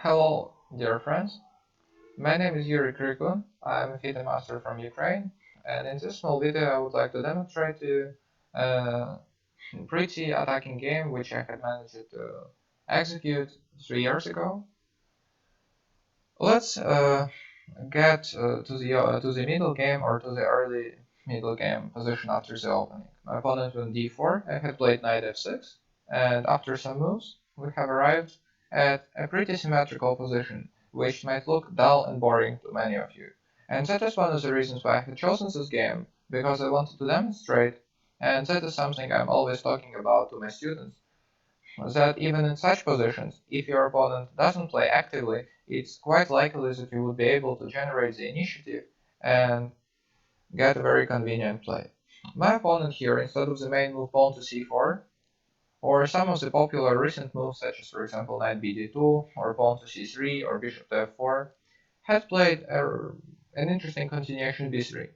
Hello, dear friends. My name is Yurii Krykun. I'm a FIDE Master from Ukraine, and in this small video I would like to demonstrate to you a pretty attacking game which I had managed to execute 3 years ago. Let's get to the middle game or to the early middle game position after the opening. My opponent went d4. I had played knight f6, and after some moves, we have arrived at a pretty symmetrical position, which might look dull and boring to many of you. And that is one of the reasons why I had chosen this game, because I wanted to demonstrate, and that is something I'm always talking about to my students, that even in such positions, if your opponent doesn't play actively, it's quite likely that you would be able to generate the initiative and get a very convenient play. My opponent here, instead of the main move pawn to c4, or some of the popular recent moves such as for example knight bd2, or pawn to c3, or bishop to f4, had played an interesting continuation b3.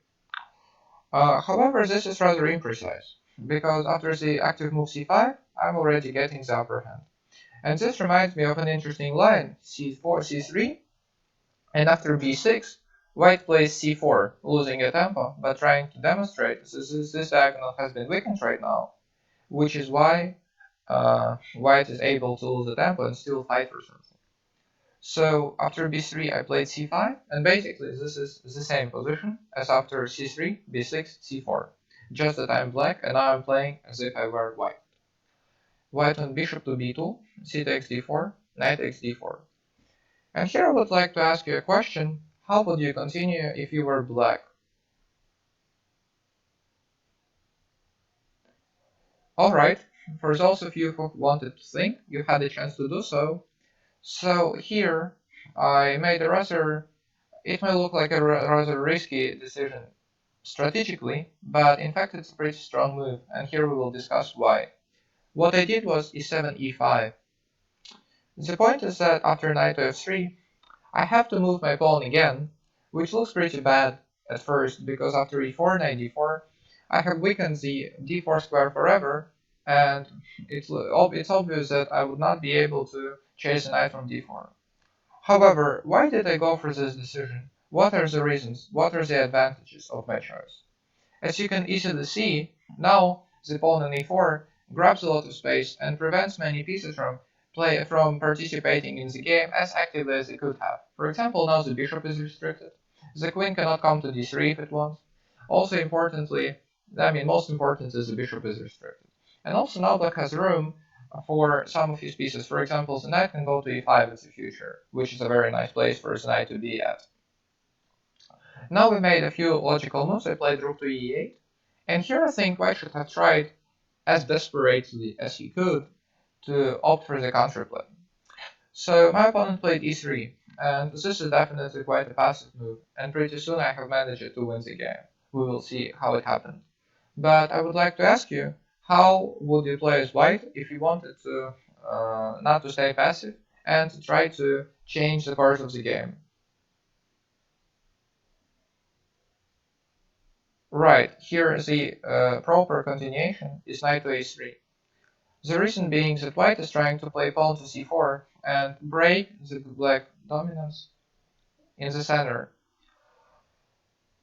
However, this is rather imprecise, because after the active move c5, I'm already getting the upper hand. And this reminds me of an interesting line, c4, c3, and after b6, white plays c4, losing a tempo, but trying to demonstrate this diagonal has been weakened right now, which is why white is able to lose the tempo and still fight for something. So after b3 I played c5, and basically this is the same position as after c3, b6, c4, just that I'm black and now I'm playing as if I were white. White on bishop to b2, c takes d4, knight takes d4. And here I would like to ask you a question. How would you continue if you were black? Alright, for those of you who wanted to think, you had a chance to do so. So here, I made a rather, it may look like a rather risky decision strategically, but in fact it's a pretty strong move, and here we will discuss why. What I did was e7, e5. The point is that after knight to f3, I have to move my pawn again, which looks pretty bad at first, because after e4, knight d4, I have weakened the d4 square forever, and it's obvious that I would not be able to chase a knight from d4. However, why did I go for this decision? What are the reasons? What are the advantages of my choice? As you can easily see, now the pawn on e4 grabs a lot of space and prevents many pieces from participating in the game as actively as they could have. For example, now the bishop is restricted. The queen cannot come to d3 if it wants. Also importantly, most important is the bishop is restricted. And also now black has room for some of his pieces. For example, the knight can go to e5 in the future, which is a very nice place for the knight to be at. Now we made a few logical moves. I played rook to e8, and here I think white should have tried as desperately as he could to opt for the counterplay. So my opponent played e3, and this is definitely quite a passive move, and pretty soon I have managed to win the game. We will see how it happened. But I would like to ask you, how would you play as white if you wanted to not to stay passive and to try to change the course of the game? Right, here the proper continuation is knight to a3. The reason being that white is trying to play pawn to c4 and break the black dominance in the center.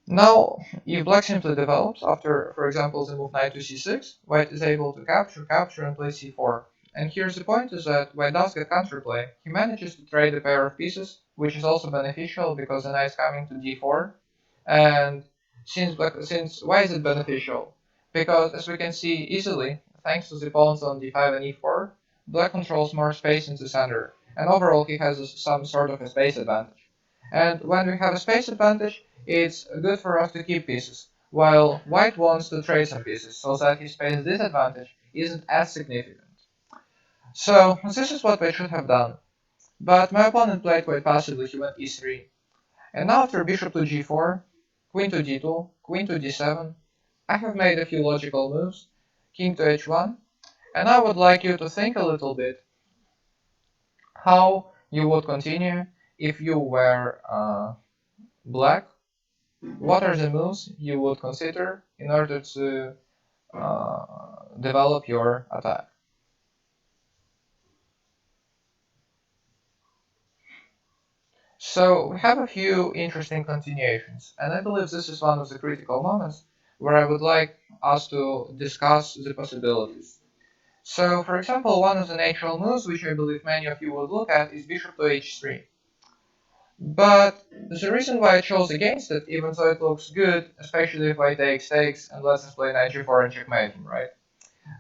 Now, if black simply develops after, for example, the move knight to c6, white is able to capture, and play c4. And here's the point is that white does get counterplay. He manages to trade a pair of pieces, which is also beneficial because the knight is coming to d4. And why is it beneficial? Because as we can see easily, thanks to the pawns on d5 and e4, black controls more space in the center, and overall he has some sort of a space advantage. And when we have a space advantage, it's good for us to keep pieces, while white wants to trade some pieces, so that his space disadvantage isn't as significant. So this is what I should have done. But my opponent played quite passively, he went e3. And now after bishop to g4, queen to d2, queen to d7, I have made a few logical moves, king to h1, and I would like you to think a little bit how you would continue if you were black. What are the moves you would consider in order to develop your attack? So we have a few interesting continuations, and I believe this is one of the critical moments where I would like us to discuss the possibilities. So, for example, one of the natural moves which I believe many of you would look at is bishop to h3. But the reason why I chose against it, even though it looks good, especially if white takes and lets us play knight g4 and checkmate him, right?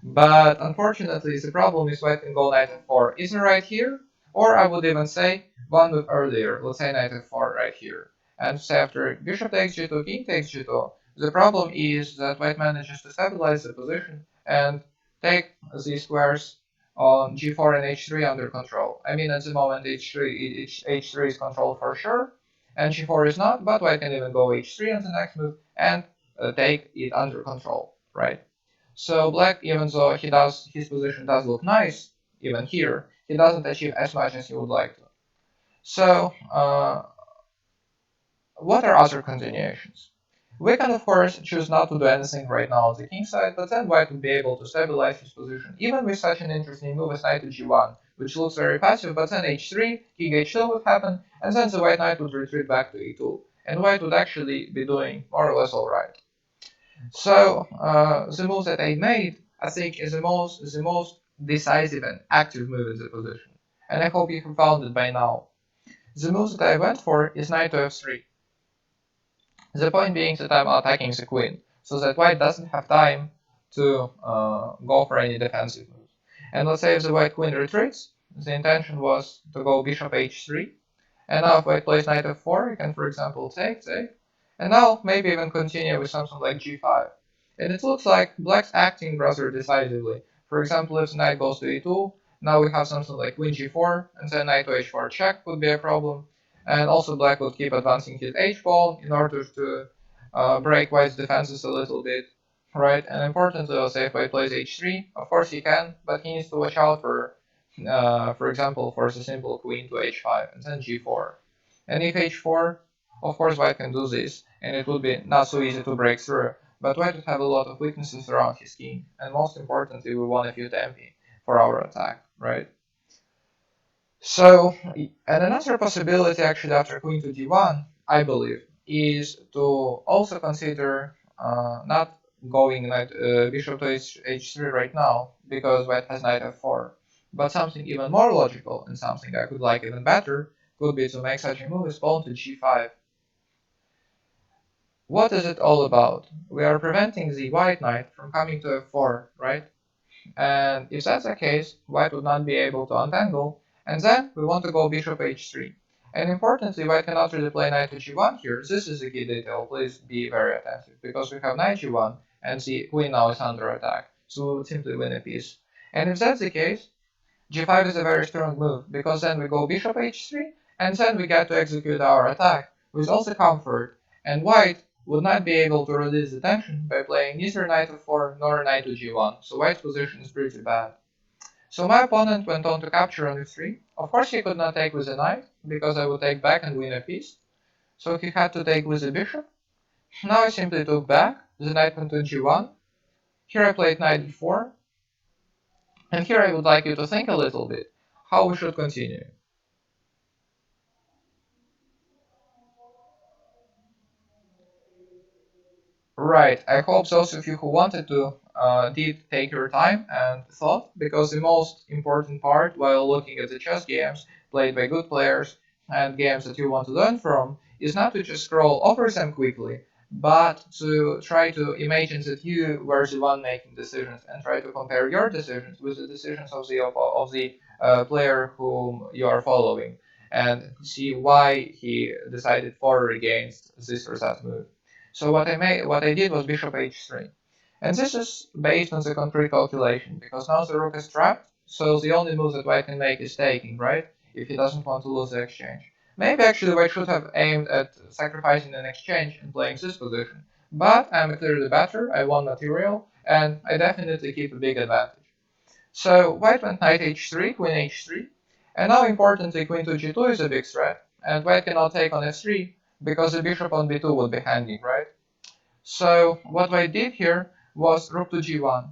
But unfortunately, the problem is white can go knight f4 either right here, or I would even say one move earlier, let's say knight f4 right here. And say after bishop takes g2, king takes g2, the problem is that white manages to stabilize the position and take the squares on g4 and h3 under control. I mean, at the moment h3 is controlled for sure, and g4 is not, but white can even go h3 on the next move and take it under control, right? So black, even though his position does look nice, even here, he doesn't achieve as much as he would like to. So what are other continuations? We can of course choose not to do anything right now on the king side, but then white would be able to stabilize his position, even with such an interesting move as knight to g1, which looks very passive, but then h3, king h2 would happen, and then the white knight would retreat back to e2, and white would actually be doing more or less alright. So the move that I made, I think, is the most decisive and active move in the position, and I hope you have found it by now. The move that I went for is knight to f3. The point being that I'm attacking the queen, so that white doesn't have time to go for any defensive moves. And let's say if the white queen retreats, the intention was to go bishop h3, and now if white plays knight f4, you can, for example, take, and now maybe even continue with something like g5. And it looks like black's acting rather decisively. For example, if the knight goes to e2, now we have something like queen g4, and then knight to h4 check would be a problem. And also black would keep advancing his h-ball in order to break white's defenses a little bit, right? And importantly, I'll say if white plays h3, of course he can, but he needs to watch out for example, for the simple queen to h5 and then g4. And if h4, of course white can do this, and it would be not so easy to break through, but white would have a lot of weaknesses around his king, and most importantly, we want a few tempi for our attack, right? So, and another possibility actually after queen to d1, I believe, is to also consider not going bishop to h3 right now, because white has knight f4, but something even more logical and something I could like even better could be to make such a move as pawn to g5. What is it all about? We are preventing the white knight from coming to f4, right? And if that's the case, white would not be able to untangle, and then we want to go bishop h3. And importantly, white cannot really play knight to g1 here. This is a key detail, please be very attentive, because we have knight g1, and the queen now is under attack, so we would simply win a piece. And if that's the case, g5 is a very strong move, because then we go bishop h3, and then we get to execute our attack with all the comfort, and white would not be able to release the tension by playing neither knight f4 nor knight to g1, so white's position is pretty bad. So my opponent went on to capture on e3. Of course he could not take with a knight, because I would take back and win a piece, so he had to take with the bishop. Now I simply took back, the knight went to g1, here I played knight e4, and here I would like you to think a little bit how we should continue. Right, I hope those of you who wanted to did take your time and thought, because the most important part while looking at the chess games played by good players and games that you want to learn from is not to just scroll over them quickly, but to try to imagine that you were the one making decisions and try to compare your decisions with the decisions of the player whom you are following and see why he decided for or against this or that move. So what I did was bishop h3. And this is based on the concrete calculation, because now the rook is trapped, so the only move that white can make is taking, right? If he doesn't want to lose the exchange. Maybe actually white should have aimed at sacrificing an exchange and playing this position. But I'm clearly better, I won material, and I definitely keep a big advantage. So white went knight h3, queen h3, and now importantly queen to g2 is a big threat, and white cannot take on f3 because the bishop on b2 would be hanging, right? So what I did here was rook to g1.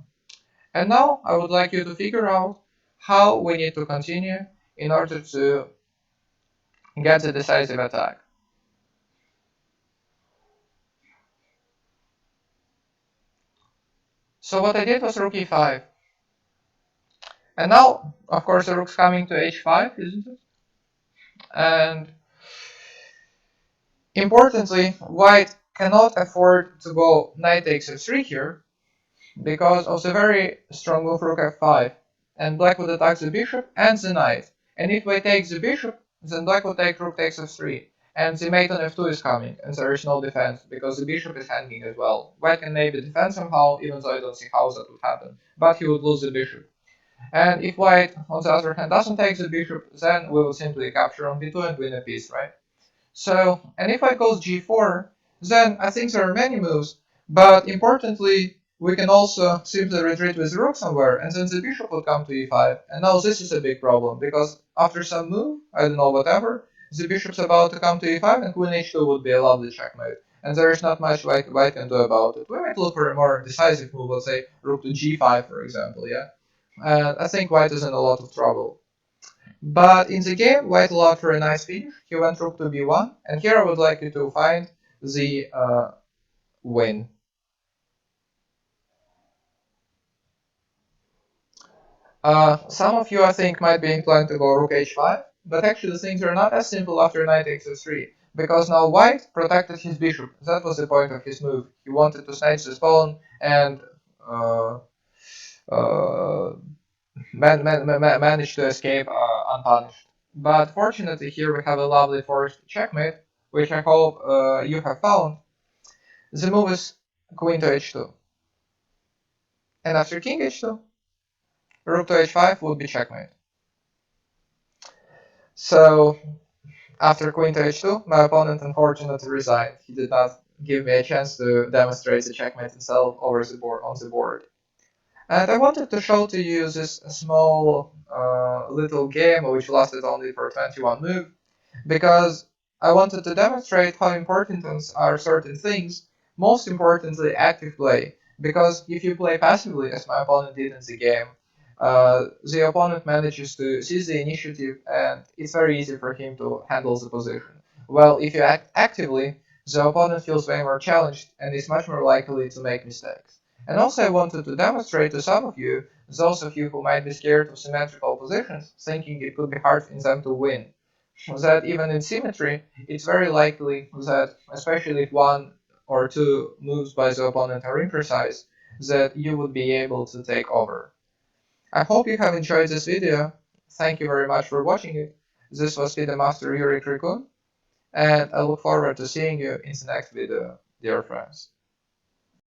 And now I would like you to figure out how we need to continue in order to gets a decisive attack. So what I did was rook e5. And now, of course, the rook's coming to h5, isn't it? And importantly, white cannot afford to go knight takes f3 here because of the very strong move rook f5. And black would attack the bishop and the knight. And if white takes the bishop, then black would take rook takes f3. And the mate on f2 is coming, and there is no defense, because the bishop is hanging as well. White can maybe defend somehow, even though I don't see how that would happen. But he would lose the bishop. And if white, on the other hand, doesn't take the bishop, then we will simply capture on b2 and win a piece, right? So, and if white goes g4, then I think there are many moves, but importantly, we can also simply retreat with the rook somewhere, and then the bishop will come to e5. And now this is a big problem, because after some move, I don't know, whatever, the bishop's about to come to e5, and queen h2 would be a lovely checkmate. And there is not much white can do about it. We might look for a more decisive move, let's say rook to g5, for example, yeah? And I think white is in a lot of trouble. But in the game, white allowed for a nice finish. He went rook to b1, and here I would like you to find the win. Some of you, I think, might be inclined to go rook h5, but actually things are not as simple after knight takes f3, because now white protected his bishop. That was the point of his move. He wanted to snatch this pawn and managed to escape unpunished. But fortunately, here we have a lovely forced checkmate, which I hope you have found. The move is queen to h2. And after king h2, rook to h5 would be checkmate. So after queen to h2, my opponent unfortunately resigned. He did not give me a chance to demonstrate the checkmate himself over the board on the board. And I wanted to show to you this small little game which lasted only for 21 moves, because I wanted to demonstrate how important are certain things, most importantly active play, because if you play passively, as my opponent did in the game, the opponent manages to seize the initiative and it's very easy for him to handle the position. Well, if you act actively, the opponent feels way more challenged and is much more likely to make mistakes. And also I wanted to demonstrate to some of you, those of you who might be scared of symmetrical positions, thinking it could be hard for them to win, that even in symmetry, it's very likely that, especially if one or two moves by the opponent are imprecise, that you would be able to take over. I hope you have enjoyed this video. Thank you very much for watching it. This was FIDE Master Yurii Krykun, and I look forward to seeing you in the next video, dear friends.